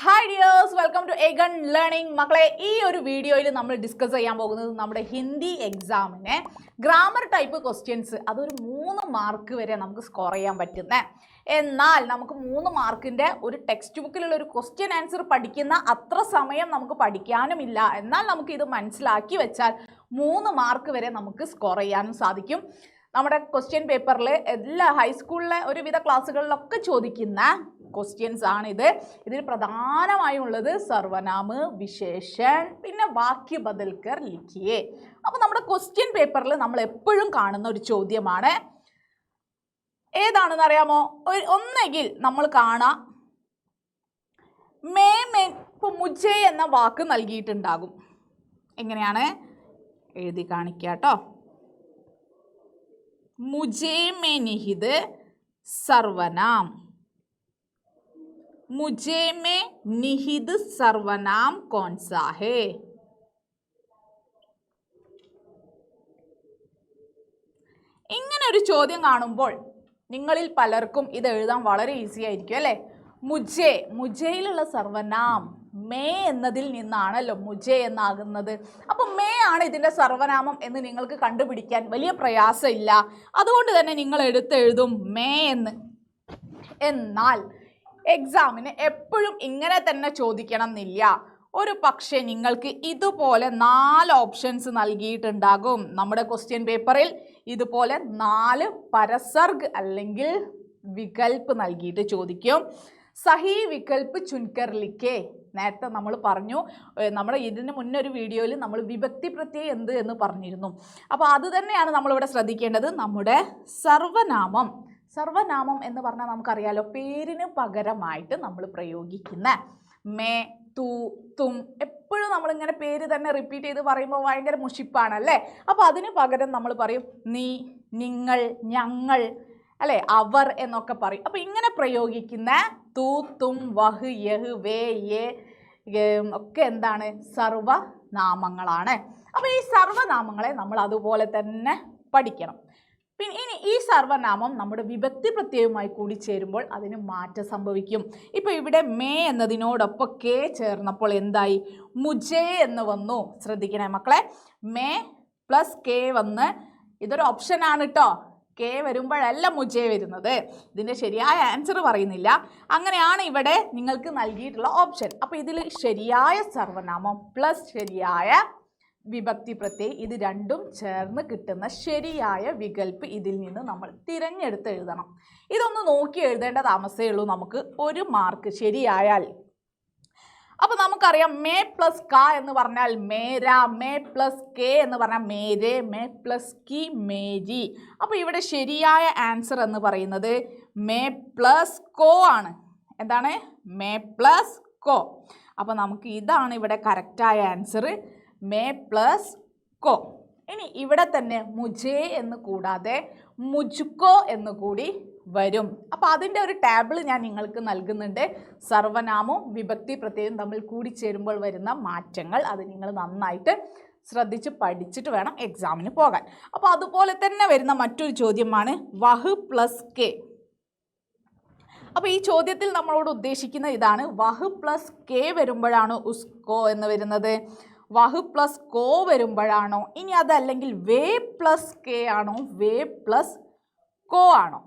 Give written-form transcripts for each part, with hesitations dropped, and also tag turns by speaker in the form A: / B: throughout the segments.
A: Hi dears, welcome to Egon learning. മക്കളെ, ഈ ഒരു വീഡിയോയിൽ നമ്മൾ ഡിസ്കസ് ചെയ്യാൻ പോകുന്നത് നമ്മുടെ ഹിന്ദി എക്സാമിനെ ഗ്രാമർ ടൈപ്പ് ക്വസ്റ്റ്യൻസ്, അതൊരു 3 മാർക്ക് വരെ നമുക്ക് സ്കോർ ചെയ്യാൻ പറ്റുന്നത്. എന്നാൽ നമുക്ക് 3 മാർക്കിൻ്റെ ഒരു ടെക്സ്റ്റ് ബുക്കിലുള്ള ഒരു ക്വസ്റ്റ്യൻ ആൻസർ പഠിക്കുന്ന അത്ര സമയം നമുക്ക് പഠിക്കാനുമില്ല. എന്നാൽ നമുക്ക് ഇത് മനസ്സിലാക്കി വെച്ചാൽ 3 മാർക്ക് വരെ നമുക്ക് സ്കോർ ചെയ്യാനും സാധിക്കും. നമ്മുടെ ക്വസ്റ്റ്യൻ പേപ്പറിൽ എല്ലാ ഹൈസ്കൂളിലെ ഒരുവിധ ക്ലാസ്സുകളിലൊക്കെ ചോദിക്കുന്ന ക്വസ്റ്റ്യൻസ് ആണിത്. ഇതിൽ പ്രധാനമായും ഉള്ളത് സർവനാമ്, വിശേഷൺ, പിന്നെ വാക്യ ബദൽക്കർ ലിഖിയേ. അപ്പോൾ നമ്മുടെ ക്വസ്റ്റ്യൻ പേപ്പറിൽ നമ്മൾ എപ്പോഴും കാണുന്ന ഒരു ചോദ്യമാണ്, ഏതാണെന്ന് അറിയാമോ? ഒന്നെങ്കിൽ നമ്മൾ കാണാം മേ മേ, ഇപ്പോൾ മുജേ എന്ന വാക്ക് നൽകിയിട്ടുണ്ടാകും. എങ്ങനെയാണ് എഴുതി കാണിക്കുക കേട്ടോ. मुझे में निहित सर्वनाम, मुझे में निहित सर्वनाम कौन सा है? ഇങ്ങനെ ഒരു ചോദ്യം കാണുമ്പോൾ നിങ്ങളിൽ പലർക്കും ഇത് എഴുതാൻ വളരെ ഈസി ആയിരിക്കും അല്ലേ. മുജയിലുള്ള സർവനാം മേ എന്നതിൽ നിന്നാണല്ലോ മുജേ എന്നാകുന്നത്. അപ്പം മേ ആണ് ഇതിൻ്റെ സർവനാമം എന്ന് നിങ്ങൾക്ക് കണ്ടുപിടിക്കാൻ വലിയ പ്രയാസമില്ല. അതുകൊണ്ട് തന്നെ നിങ്ങൾ എഴുതും മേ എന്ന്. എന്നാൽ എക്സാമിന് എപ്പോഴും ഇങ്ങനെ തന്നെ ചോദിക്കണം എന്നില്ല. ഒരു പക്ഷേ നിങ്ങൾക്ക് ഇതുപോലെ 4 ഓപ്ഷൻസ് നൽകിയിട്ടുണ്ടാകും. നമ്മുടെ ക്വസ്റ്റ്യൻ പേപ്പറിൽ ഇതുപോലെ 4 പരസർഗ് അല്ലെങ്കിൽ വികൽപ്പ് നൽകിയിട്ട് ചോദിക്കും. സഹി വികൽപ്പ് ചുൻകർ ലിഖേ. നേരത്തെ നമ്മൾ പറഞ്ഞു, നമ്മുടെ ഇതിന് മുന്നേ ഒരു വീഡിയോയിൽ നമ്മൾ വിഭക്തി പ്രത്യയം എന്ത് എന്ന് പറഞ്ഞിരുന്നു. അപ്പോൾ അത് തന്നെയാണ് നമ്മളിവിടെ ശ്രദ്ധിക്കേണ്ടത്. നമ്മുടെ സർവനാമം എന്ന് പറഞ്ഞാൽ നമുക്കറിയാലോ, പേരിന് പകരമായിട്ട് നമ്മൾ പ്രയോഗിക്കുന്ന മേ, തു, തും. എപ്പോഴും നമ്മളിങ്ങനെ പേര് തന്നെ റിപ്പീറ്റ് ചെയ്ത് പറയുമ്പോൾ ഭയങ്കര മുഷിപ്പാണല്ലേ. അപ്പോൾ അതിന് പകരം നമ്മൾ പറയും നീ, നിങ്ങൾ, ഞങ്ങൾ, അല്ലേ, അവർ എന്നൊക്കെ പറയും. അപ്പോൾ ഇങ്ങനെ പ്രയോഗിക്കുന്ന തു, തും, വഹ്, യഹ്, വേ, യേ ഒക്കെ എന്താണ്? സർവനാമങ്ങളാണ്. അപ്പോൾ ഈ സർവനാമങ്ങളെ നമ്മൾ അതുപോലെ തന്നെ പഠിക്കണം. പിന്നെ ഇനി ഈ സർവനാമം നമ്മുടെ വിഭക്തി പ്രത്യയവുമായി കൂടി ചേരുമ്പോൾ അതിന് മാറ്റം സംഭവിക്കും. ഇപ്പോൾ ഇവിടെ മേ എന്നതിനോടൊപ്പം കെ ചേർന്നപ്പോൾ എന്തായി? മുജേ എന്ന് വന്നു. ശ്രദ്ധിക്കണേ മക്കളെ, മേ പ്ലസ് കെ വന്ന്, ഇതൊരു ഓപ്ഷനാണ് കേട്ടോ. കെ വരുമ്പോഴല്ല മുജേ വരുന്നത്. ഇതിൻ്റെ ശരിയായ ആൻസർ പറയുന്നില്ല. അങ്ങനെയാണ് ഇവിടെ നിങ്ങൾക്ക് നൽകിയിട്ടുള്ള ഓപ്ഷൻ. അപ്പോൾ ഇതിൽ ശരിയായ സർവനാമം പ്ലസ് ശരിയായ വിഭക്തി പ്രത്യയം, ഇത് രണ്ടും ചേർന്ന് കിട്ടുന്ന ശരിയായ വികൽപ്പ് ഇതിൽ നിന്ന് നമ്മൾ തിരഞ്ഞെടുത്ത് എഴുതണം. ഇതൊന്ന് നോക്കി എഴുതേണ്ട താമസമേ ഉള്ളൂ നമുക്ക് 1 മാർക്ക് ശരിയായാൽ. അപ്പോൾ നമുക്കറിയാം മേ പ്ലസ് ക എന്ന് പറഞ്ഞാൽ മേര, മേ പ്ലസ് കെ എന്ന് പറഞ്ഞാൽ മേരെ, മേ പ്ലസ് കി മേരി. അപ്പോൾ ഇവിടെ ശരിയായ ആൻസർ എന്ന് പറയുന്നത് മേ പ്ലസ് കോ ആണ്. എന്താണ്? മേ പ്ലസ് കോ. അപ്പോൾ നമുക്ക് ഇതാണ് ഇവിടെ കറക്റ്റായ ആൻസർ, മേ പ്ലസ് കോ. ഇനി ഇവിടെ തന്നെ മുജേ എന്ന് കൂടാതെ മുജ്കോ എന്ന് കൂടി വരും. അപ്പോൾ അതിൻ്റെ ഒരു ടേബിൾ ഞാൻ നിങ്ങൾക്ക് നൽകുന്നുണ്ട്. സർവനാമവും വിഭക്തി പ്രത്യയവും തമ്മിൽ കൂടി ചേരുമ്പോൾ വരുന്ന മാറ്റങ്ങൾ, അത് നിങ്ങൾ നന്നായിട്ട് ശ്രദ്ധിച്ച് പഠിച്ചിട്ട് വേണം എക്സാമിന് പോകാൻ. അപ്പോൾ അതുപോലെ തന്നെ വരുന്ന മറ്റൊരു ചോദ്യമാണ് വഹ് പ്ലസ് കെ. അപ്പോൾ ഈ ചോദ്യത്തിൽ നമ്മളോട് ഉദ്ദേശിക്കുന്നത് ഇതാണ്, വഹ് പ്ലസ് കെ വരുമ്പോഴാണോ ഉസ്കോ എന്ന് വരുന്നത്? വഹ് പ്ലസ് കോ വരുമ്പോഴാണോ? ഇനി അതല്ലെങ്കിൽ വേ പ്ലസ് കെ ആണോ? വേ പ്ലസ് കോ ആണോ?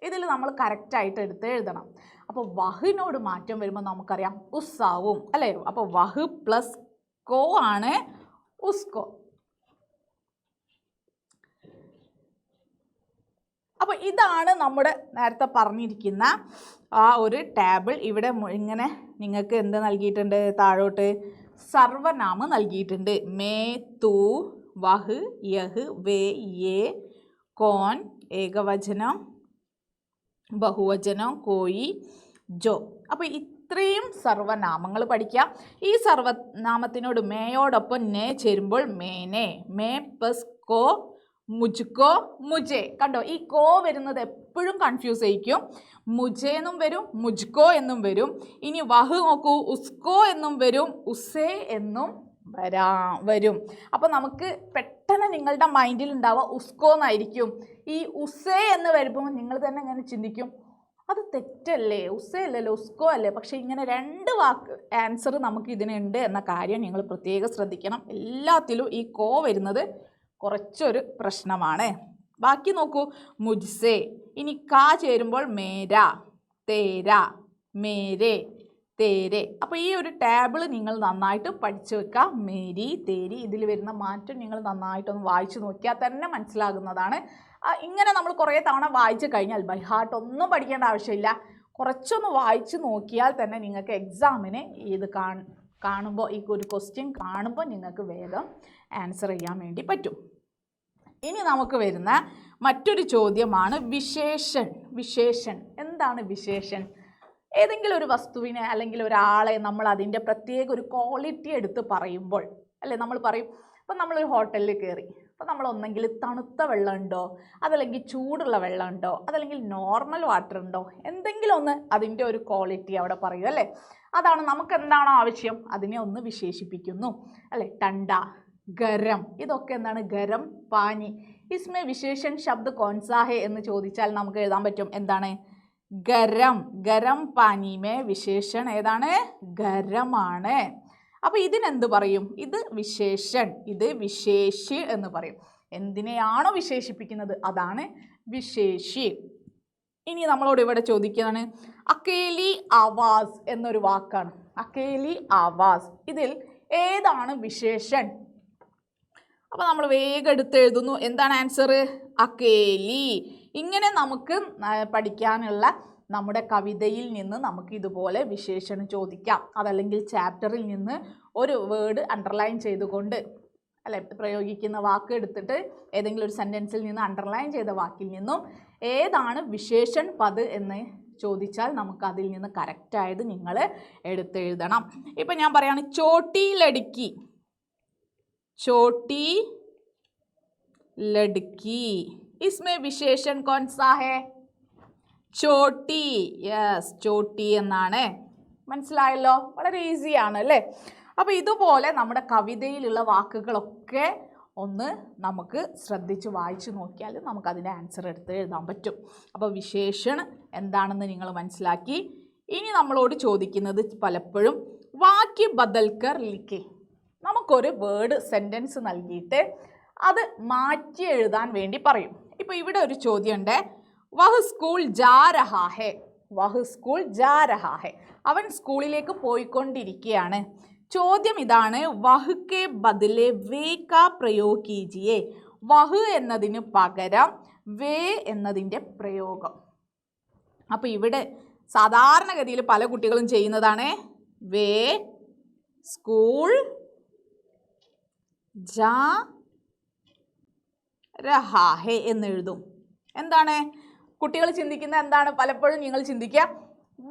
A: ഇതിൽ നമ്മൾ കറക്റ്റായിട്ട് എടുത്ത് എഴുതണം. അപ്പോൾ വഹിനോട് മാറ്റം വരുമ്പോൾ നമുക്കറിയാം ഉസ്സാവും അല്ലേ. അപ്പോൾ വഹ് പ്ലസ് കോ ആണ് ഉസ്കോ. അപ്പോൾ ഇതാണ് നമ്മുടെ നേരത്തെ പറഞ്ഞിരിക്കുന്ന ആ ഒരു ടേബിൾ. ഇവിടെ ഇങ്ങനെ നിങ്ങൾക്ക് എന്ത് നൽകിയിട്ടുണ്ട്? താഴോട്ട് സർവനാമം നൽകിയിട്ടുണ്ട്. മേ, തു, വഹ്, യഹ്, വേ, യേ, കോൻ, ഏകവചനം, ബഹുവചനം, കോയി, ജോ. അപ്പോൾ ഇത്രയും സർവനാമങ്ങൾ പഠിക്കാം. ഈ സർവനാമത്തിനോട് മേയോടൊപ്പം നെ ചേരുമ്പോൾ മേനെ, മേ പ്ലസ് കോ, മുജ്കോ, മുജേ. കണ്ടോ, ഈ കോ വരുന്നത് എപ്പോഴും കൺഫ്യൂസ് ചെയ്യിക്കും. മുജേ എന്നും വരും, മുജ്കോ എന്നും വരും. ഇനി വഹ് നോക്കൂ, ഉസ്കോ എന്നും വരും, ഉസേ എന്നും വരും. അപ്പോൾ നമുക്ക് പെട്ടെന്ന് നിങ്ങളുടെ മൈൻഡിൽ ഉണ്ടാവുക ഉസ്കോ എന്നായിരിക്കും. ഈ ഉസേ എന്ന് വരുമ്പോൾ നിങ്ങൾ തന്നെ ഇങ്ങനെ ചിന്തിക്കും, അത് തെറ്റല്ലേ, ഉസ്സേ അല്ലല്ലോ ഉസ്കോ അല്ലേ. പക്ഷേ ഇങ്ങനെ 2 വാക്ക് ആൻസർ നമുക്ക് ഇതിനുണ്ട് എന്ന കാര്യം നിങ്ങൾ പ്രത്യേകം ശ്രദ്ധിക്കണം. എല്ലാത്തിലും ഈ കോ വരുന്നത് കുറച്ചൊരു പ്രശ്നമാണ്. ബാക്കി നോക്കൂ, മുജ്സെ. ഇനി കാ ചേരുമ്പോൾ മേര, തേര, മേരെ, തേരെ. അപ്പോൾ ഈ ഒരു ടേബിൾ നിങ്ങൾ നന്നായിട്ട് പഠിച്ചു വെക്കുക. മേരി, തേരി, ഇതിൽ വരുന്ന മാറ്റം നിങ്ങൾ നന്നായിട്ടൊന്ന് വായിച്ചു നോക്കിയാൽ തന്നെ മനസ്സിലാകുന്നതാണ്. ഇങ്ങനെ നമ്മൾ കുറേ തവണ വായിച്ചു കഴിഞ്ഞാൽ ബൈ ഹാർട്ട് ഒന്നും പഠിക്കേണ്ട ആവശ്യമില്ല. കുറച്ചൊന്ന് വായിച്ചു നോക്കിയാൽ തന്നെ നിങ്ങൾക്ക് എക്സാമിന് ഇത് കാണുമ്പോൾ ഈ ഒരു ക്വസ്റ്റ്യൻ കാണുമ്പോൾ നിങ്ങൾക്ക് വേഗം ആൻസർ ചെയ്യാൻ വേണ്ടി പറ്റും. ഇനി നമുക്ക് വരുന്ന മറ്റൊരു ചോദ്യമാണ് വിശേഷൻ. വിശേഷൻ എന്താണ്? വിശേഷൻ ഏതെങ്കിലും ഒരു വസ്തുവിനെ അല്ലെങ്കിൽ ഒരാളെ നമ്മൾ അതിൻ്റെ പ്രത്യേക ഒരു ക്വാളിറ്റി എടുത്ത് പറയുമ്പോൾ അല്ലേ, നമ്മൾ പറയും. ഇപ്പം നമ്മളൊരു ഹോട്ടലിൽ കയറി, അപ്പോൾ നമ്മൾ ഒന്നെങ്കിൽ തണുത്ത വെള്ളം ഉണ്ടോ, അതല്ലെങ്കിൽ ചൂടുള്ള വെള്ളം ഉണ്ടോ, അതല്ലെങ്കിൽ നോർമൽ വാട്ടർ ഉണ്ടോ, എന്തെങ്കിലും ഒന്ന് അതിൻ്റെ ഒരു ക്വാളിറ്റി അവിടെ പറയും അല്ലേ. അതാണ് നമുക്ക് എന്താണോ ആവശ്യം അതിനെ ഒന്ന് വിശേഷിപ്പിക്കുന്നു അല്ലേ. ടണ്ട, ഗരം, ഇതൊക്കെ എന്താണ്? ഗരം പാനി. ഇസ്മേ വിശേഷൻ ശബ്ദ കോൺസാ ഹെ എന്ന് ചോദിച്ചാൽ നമുക്ക് എഴുതാൻ പറ്റും എന്താണ്? ഗരം. ഗരം പാനിമേ വിശേഷൻ ഏതാണ്? ഗരമാണ്. അപ്പോൾ ഇതിനെന്ത് പറയും? ഇത് വിശേഷൻ, ഇത് വിശേഷി എന്ന് പറയും. എന്തിനെയാണോ വിശേഷിപ്പിക്കുന്നത് അതാണ് വിശേഷി. ഇനി നമ്മളോട് ഇവിടെ ചോദിക്കുകയാണ് അക്കേലി ആവാസ് എന്നൊരു വാക്കാണ്. അക്കേലി ആവാസ്, ഇതിൽ ഏതാണ് വിശേഷൻ? അപ്പോൾ നമ്മൾ വേഗം എടുത്ത് എഴുതുന്നു. എന്താണ് ആൻസർ? അക്കേലി. ഇങ്ങനെ നമുക്ക് പഠിക്കാനുള്ള നമ്മുടെ കവിതയിൽ നിന്ന് നമുക്ക് ഇതുപോലെ വിശേഷണം ചോദിക്കാം. അതല്ലെങ്കിൽ ചാപ്റ്ററിൽ നിന്ന് ഒരു വേർഡ് അണ്ടർലൈൻ ചെയ്തുകൊണ്ട് അല്ലെ, പ്രയോഗിക്കുന്ന വാക്ക് എടുത്തിട്ട് ഏതെങ്കിലും ഒരു സെൻറ്റൻസിൽ നിന്ന് അണ്ടർലൈൻ ചെയ്ത വാക്കിൽ നിന്നും ഏതാണ് വിശേഷൻ പദ് എന്ന് ചോദിച്ചാൽ നമുക്ക് അതിൽ നിന്ന് കറക്റ്റായത് നിങ്ങൾ എടുത്തെഴുതണം. ഇപ്പം ഞാൻ പറയാണ് ചോട്ടി ലടുക്കി. ചോട്ടി ലടുക്കി, इसमें विशेषण कौन सा है? ചോട്ടി. യെസ്, ചോട്ടി എന്നാണ്. മനസ്സിലായല്ലോ? വളരെ ഈസിയാണ് അല്ലേ. അപ്പോൾ ഇതുപോലെ നമ്മുടെ കവിതയിലുള്ള വാക്കുകളൊക്കെ ഒന്ന് നമുക്ക് ശ്രദ്ധിച്ച് വായിച്ചു നോക്കിയാൽ നമുക്കതിൻ്റെ ആൻസർ എടുത്ത് എഴുതാൻ പറ്റും. അപ്പോൾ വിശേഷൺ എന്താണെന്ന് നിങ്ങൾ മനസ്സിലാക്കി. ഇനി നമ്മളോട് ചോദിക്കുന്നത് പലപ്പോഴും വാക്യ ബദൽക്കർ ലിഖേ. നമുക്കൊരു വേർഡ് സെൻറ്റൻസ് നൽകിയിട്ട് അത് മാറ്റി എഴുതാൻ വേണ്ടി പറയും. ഇപ്പോൾ ഇവിടെ ഒരു ചോദ്യമുണ്ട്, വഹ് സ്കൂൾ ജാ രഹാ ഹെ. വഹ് സ്കൂൾ ജാ രഹാ ഹെ, അവൻ സ്കൂളിലേക്ക് പോയിക്കൊണ്ടിരിക്കുകയാണ്. ചോദ്യം ഇതാണ്, വഹ് കെ ബദലെ വേ കാ പ്രयोग കീജിയേ. വഹ് എന്നതിന് പകരം വേ എന്നതിൻ്റെ പ്രയോഗം. അപ്പോൾ ഇവിടെ സാധാരണഗതിയിൽ പല കുട്ടികളും ചെയ്യുന്നതാണ് വേ സ്കൂൾ ജാ രഹാ ഹെ എന്നെഴുതും. എന്താണ് കുട്ടികൾ ചിന്തിക്കുന്നത്? എന്താണ് പലപ്പോഴും നിങ്ങൾ ചിന്തിക്കുക,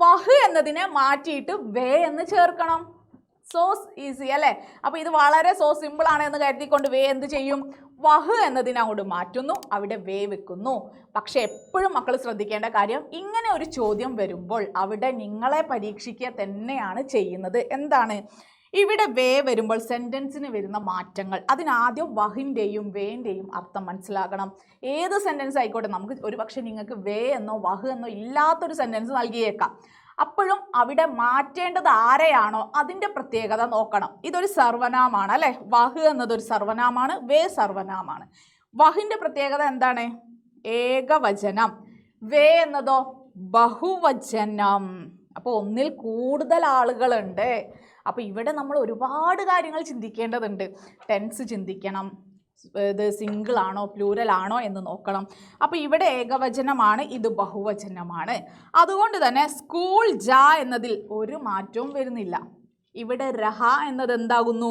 A: വഹ് എന്നതിനെ മാറ്റിയിട്ട് വേ എന്ന് ചേർക്കണം. സോ ഈസി അല്ലേ. അപ്പോൾ ഇത് വളരെ സോ സിമ്പിൾ ആണ് എന്ന് കരുതിക്കൊണ്ട് വേ എന്ത് ചെയ്യും? വഹ് എന്നതിനെ അങ്ങോട്ട് മാറ്റുന്നു, അവിടെ വേ വെക്കുന്നു. പക്ഷെ എപ്പോഴും മക്കൾ ശ്രദ്ധിക്കേണ്ട കാര്യം, ഇങ്ങനെ ഒരു ചോദ്യം വരുമ്പോൾ അവിടെ നിങ്ങളെ പരീക്ഷിക്കുക തന്നെയാണ് ചെയ്യുന്നത്. എന്താണ് ഇവിടെ വേ വരുമ്പോൾ സെൻറ്റൻസിന് വരുന്ന മാറ്റങ്ങൾ, അതിനാദ്യം വഹിൻ്റെയും വേൻ്റെയും അർത്ഥം മനസ്സിലാക്കണം. ഏത് സെൻറ്റൻസ് ആയിക്കോട്ടെ, നമുക്ക് ഒരു പക്ഷേ നിങ്ങൾക്ക് വേ എന്നോ വഹ് എന്നോ ഇല്ലാത്തൊരു സെൻറ്റൻസ് നൽകിയേക്കാം. അപ്പോഴും അവിടെ മാറ്റേണ്ടത് ആരെയാണോ അതിൻ്റെ പ്രത്യേകത നോക്കണം. ഇതൊരു സർവനാമാണ് അല്ലേ. വഹ് എന്നതൊരു സർവനാമാണ്, വേ സർവനാമാണ്. വഹിൻ്റെ പ്രത്യേകത എന്താണ്? ഏകവചനം. വേ എന്നതോ ബഹുവചനം. അപ്പോൾ ഒന്നിൽ കൂടുതൽ ആളുകളുണ്ട്. അപ്പോൾ ഇവിടെ നമ്മൾ ഒരുപാട് കാര്യങ്ങൾ ചിന്തിക്കേണ്ടതുണ്ട്. ടെൻസ് ചിന്തിക്കണം, ഇത് സിംഗിൾ ആണോ പ്ലൂരൽ ആണോ എന്ന് നോക്കണം. അപ്പോൾ ഇവിടെ ഏകവചനമാണ്, ഇത് ബഹുവചനമാണ്. അതുകൊണ്ട് തന്നെ സ്കൂൾ ജാ എന്നതിൽ ഒരു മാറ്റവും വരുന്നില്ല. ഇവിടെ രഹ എന്നത് എന്താകുന്നു?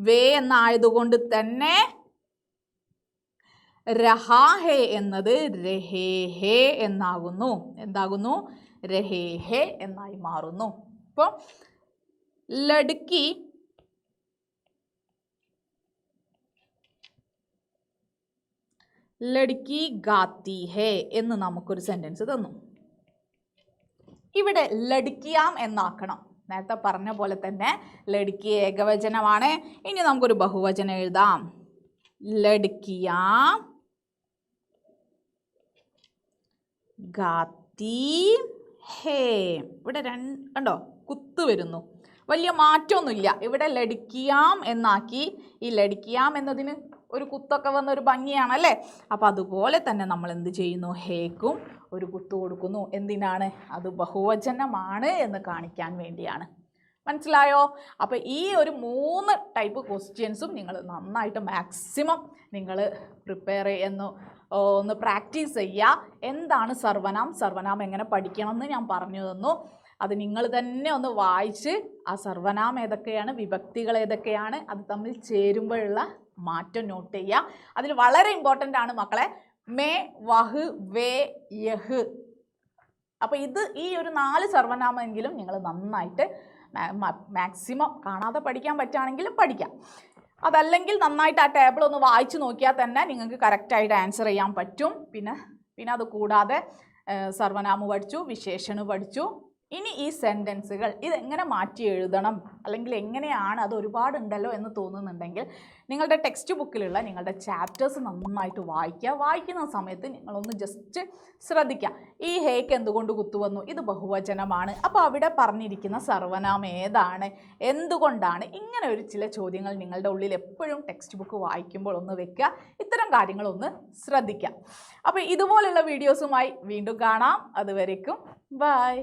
A: വേ എന്നായതുകൊണ്ട് തന്നെ രഹാ ഹേ എന്നത് രഹേ ഹേ എന്നാകുന്നു. എന്താകുന്നു? രഹേ ഹേ എന്നായി മാറുന്നു. അപ്പോൾ ലടുക്കി ലടുക്കി ഗാത്തി ഹേ എന്ന് നമുക്കൊരു സെൻറ്റൻസ് തന്നു. ഇവിടെ ലടുക്കിയാം എന്നാക്കണം. നേരത്തെ പറഞ്ഞ പോലെ തന്നെ ലടുക്കി ഏകവചനമാണ്. ഇനി നമുക്കൊരു ബഹുവചനം എഴുതാം. ലടുക്കിയാം ഗാത്തി ഹേ. ഇവിടെ കണ്ടോ കുത്ത് വരുന്നു, വലിയ മാറ്റമൊന്നുമില്ല. ഇവിടെ ലഡിക്കിയാം എന്നാക്കി. ഈ ലഡിക്കിയാം എന്നതിന് ഒരു കുത്തൊക്കെ വന്ന ഒരു ഭംഗിയാണല്ലേ. അപ്പോൾ അതുപോലെ തന്നെ നമ്മൾ എന്ത് ചെയ്യുന്നു, ഹേക്കും ഒരു കുത്ത് കൊടുക്കുന്നു. എന്തിനാണ്? അത് ബഹുവചനമാണ് എന്ന് കാണിക്കാൻ വേണ്ടിയാണ്. മനസ്സിലായോ? അപ്പോൾ ഈ ഒരു 3 ടൈപ്പ് ക്വസ്റ്റ്യൻസും നിങ്ങൾ നന്നായിട്ട് മാക്സിമം നിങ്ങൾ പ്രിപ്പയർ ഒന്ന് പ്രാക്ടീസ് ചെയ്യുക. എന്താണ് സർവനാം, സർവനാം എങ്ങനെ പഠിക്കണം എന്ന് ഞാൻ പറഞ്ഞു തന്നു. അത് നിങ്ങൾ തന്നെ ഒന്ന് വായിച്ച് ആ സർവനാം ഏതൊക്കെയാണ്, വിഭക്തികൾ ഏതൊക്കെയാണ്, അത് തമ്മിൽ ചേരുമ്പോഴുള്ള മാറ്റം നോട്ട് ചെയ്യുക. അതിൽ വളരെ ഇമ്പോർട്ടൻ്റ് ആണ് മക്കളെ മേ, വഹ്, വേ, യഹ്. അപ്പോൾ ഈ ഒരു 4 സർവനാമെങ്കിലും നിങ്ങൾ നന്നായിട്ട് മാക്സിമം കാണാതെ പഠിക്കാൻ പറ്റുകയാണെങ്കിൽ പഠിക്കാം. അതല്ലെങ്കിൽ നന്നായിട്ട് ആ ടേബിൾ ഒന്ന് വായിച്ച് നോക്കിയാൽ തന്നെ നിങ്ങൾക്ക് കറക്റ്റായിട്ട് ആൻസർ ചെയ്യാൻ പറ്റും. പിന്നെ അത് കൂടാതെ സർവനാമം പഠിച്ചു, വിശേഷണം പഠിച്ചു. ഇനി ഈ സെൻറ്റൻസുകൾ ഇതെങ്ങനെ മാറ്റി എഴുതണം, അല്ലെങ്കിൽ എങ്ങനെയാണ്, അത് ഒരുപാടുണ്ടല്ലോ എന്ന് തോന്നുന്നുണ്ടെങ്കിൽ നിങ്ങളുടെ ടെക്സ്റ്റ് ബുക്കിലുള്ള നിങ്ങളുടെ ചാപ്റ്റേഴ്സ് നന്നായിട്ട് വായിക്കുക. വായിക്കുന്ന സമയത്ത് നിങ്ങളൊന്ന് ജസ്റ്റ് ശ്രദ്ധിക്കുക, ഈ ഹേക്ക് എന്തുകൊണ്ട് കുത്തുവന്നു, ഇത് ബഹുവചനമാണ്, അപ്പോൾ അവിടെ പറഞ്ഞിരിക്കുന്ന സർവനാമം ഏതാണ്, എന്തുകൊണ്ടാണ്, ഇങ്ങനെ ചില ചോദ്യങ്ങൾ നിങ്ങളുടെ ഉള്ളിൽ എപ്പോഴും ടെക്സ്റ്റ് ബുക്ക് വായിക്കുമ്പോൾ ഒന്ന് വെക്കുക. ഇത്തരം കാര്യങ്ങളൊന്ന് ശ്രദ്ധിക്കുക. അപ്പോൾ ഇതുപോലുള്ള വീഡിയോസുമായി വീണ്ടും കാണാം. അതുവരേക്കും ബൈ.